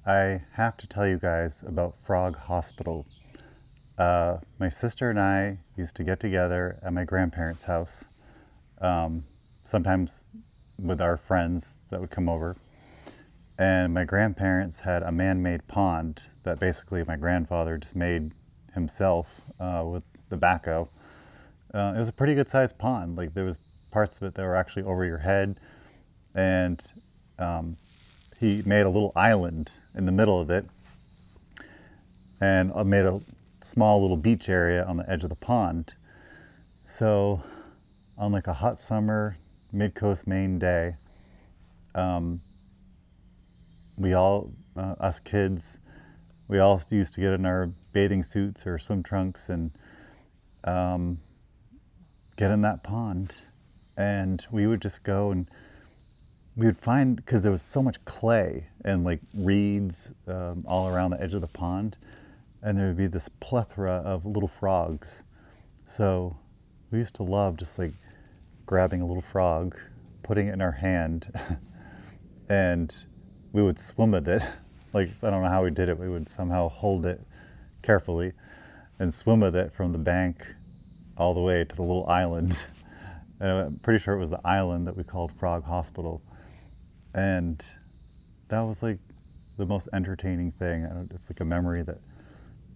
I have to tell you guys about Frog Hospital. My sister and I used to get together at my grandparents' house, um, sometimes with our friends that would come over. And my grandparents had a man-made pond that basically my grandfather just made himself with the backhoe. It was a pretty good sized pond. Like there was parts of it that were actually over your head, and um, he made a little island in the middle of it, and made a small little beach area on the edge of the pond. So on like a hot summer mid-coast Maine day, um, we all, us kids, we all used to get in our bathing suits or swim trunks and um, get in that pond. And we would just go and we would find, because there was so much clay and like reeds all around the edge of the pond, and there would be this plethora of little frogs. So we used to love just like grabbing a little frog, putting it in our hand, and we would swim with it. Like, I don't know how we did it. We would somehow hold it carefully and swim with it from the bank all the way to the little island. And I'm pretty sure it was the island that we called Frog Hospital. And that was like the most entertaining thing. It's like a memory that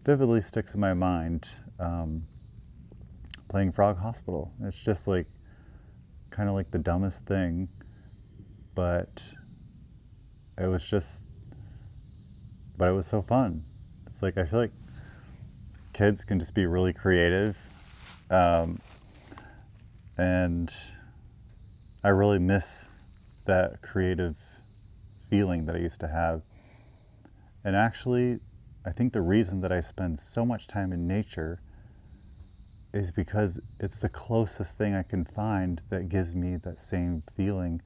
vividly sticks in my mind, playing Frog Hospital. It's just like kind of like the dumbest thing, but it was so fun. It's like, I feel like kids can just be really creative, and I really miss that creative feeling that I used to have. And actually, I think the reason that I spend so much time in nature is because it's the closest thing I can find that gives me that same feeling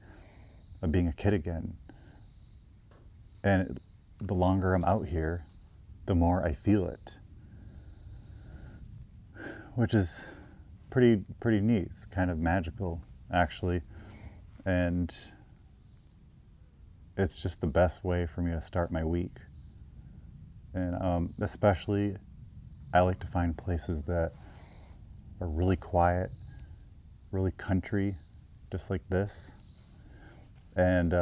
of being a kid again. And the longer I'm out here, the more I feel it, which is pretty neat. It's kind of magical, actually, and it's just the best way for me to start my week. And especially, I like to find places that are really quiet, really country, just like this, and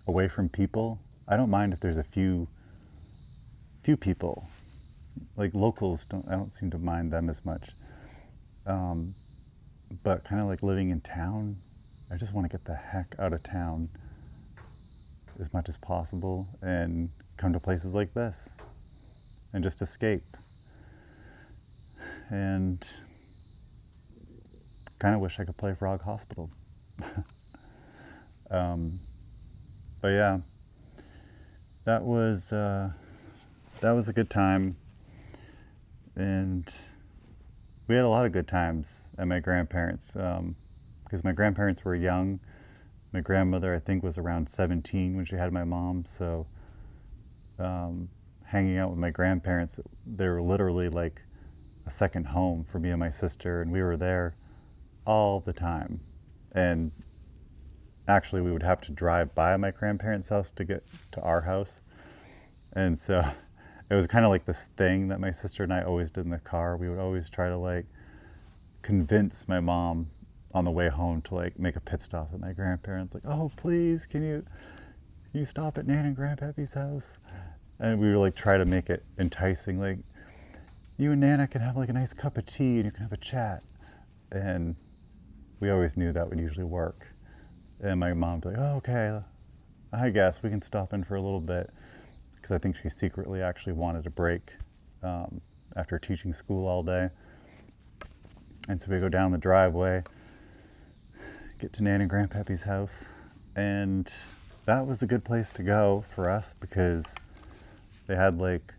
away from people. I don't mind if there's a few people, like locals. I don't seem to mind them as much. But kind of like living in town, I just want to get the heck out of town as much as possible and come to places like this and just escape. And kind of wish I could play Frog Hospital. But yeah, that was a good time, and we had a lot of good times at my grandparents, because my grandparents were young. My grandmother, I think, was around 17 when she had my mom, so hanging out with my grandparents, they were literally like a second home for me and my sister, and we were there all the time. And actually, we would have to drive by my grandparents' house to get to our house. And so it was kind of like this thing that my sister and I always did in the car. We would always try to like convince my mom on the way home to like make a pit stop at my grandparents. Like, oh, please, can you stop at Nan and Grandpappy's house? And we would like try to make it enticing. Like, you and Nana can have like a nice cup of tea and you can have a chat. And we always knew that would usually work. And my mom would be like, oh, okay, I guess we can stop in for a little bit. Because I think she secretly actually wanted a break after teaching school all day. And so we go down the driveway, get to Nan and Grandpappy's house. And that was a good place to go for us because they had like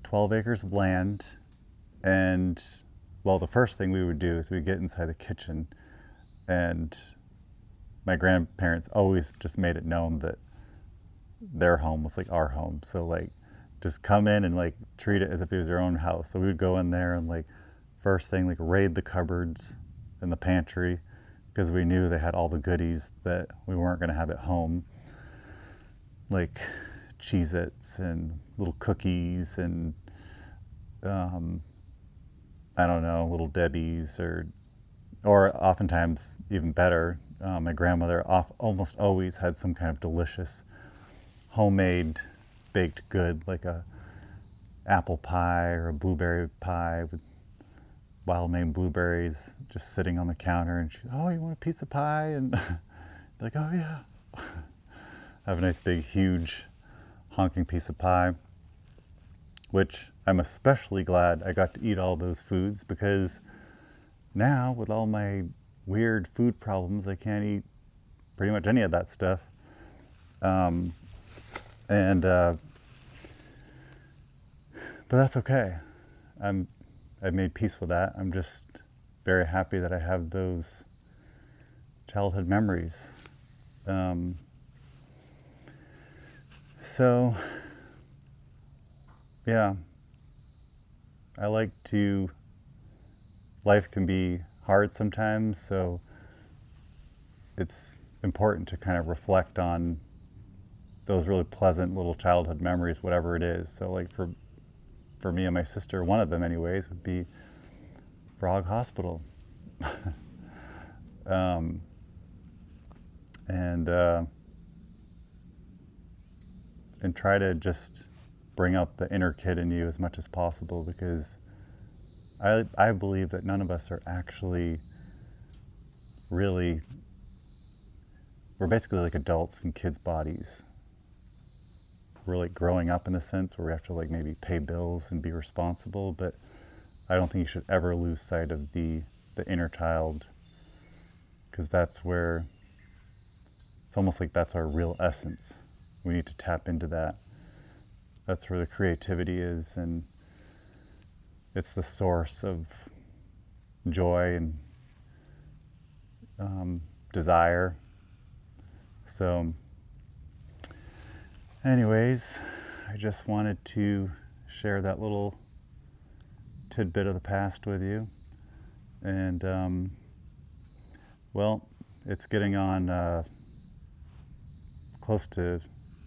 12 acres of land. And well, the first thing we would do is we'd get inside the kitchen, and my grandparents always just made it known that their home was like our home. So like just come in and like treat it as if it was your own house. So we would go in there and like first thing like raid the cupboards and the pantry because we knew they had all the goodies that we weren't going to have at home. like Cheez-Its and little cookies and I don't know, Little Debbie's, or oftentimes even better, my grandmother almost always had some kind of delicious homemade baked good, like a apple pie or a blueberry pie with wild Maine blueberries just sitting on the counter, and she, oh, you want a piece of pie? And like, oh yeah. Have a nice big huge honking piece of pie, which I'm especially glad I got to eat all those foods, because now with all my weird food problems, I can't eat pretty much any of that stuff. But that's okay. I've made peace with that. I'm just very happy that I have those childhood memories. So yeah, life can be hard sometimes, so it's important to kind of reflect on those really pleasant little childhood memories, whatever it is. So like for me and my sister, one of them anyways, would be Frog Hospital. And try to just bring out the inner kid in you as much as possible, because I believe that none of us are actually really, we're basically like adults in kids' bodies. We're like growing up in the sense where we have to like maybe pay bills and be responsible, but I don't think you should ever lose sight of the inner child, because that's where, it's almost like that's our real essence. We need to tap into that. That's where the creativity is, and it's the source of joy and desire. So anyways, I just wanted to share that little tidbit of the past with you. And well, it's getting on close to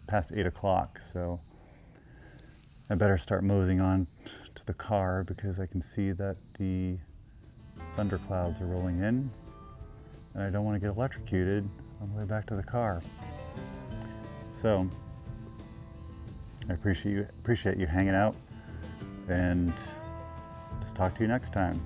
past 8 o'clock, so I better start moving on to the car, because I can see that the thunderclouds are rolling in and I don't want to get electrocuted on the way back to the car. So I appreciate you hanging out, and just talk to you next time.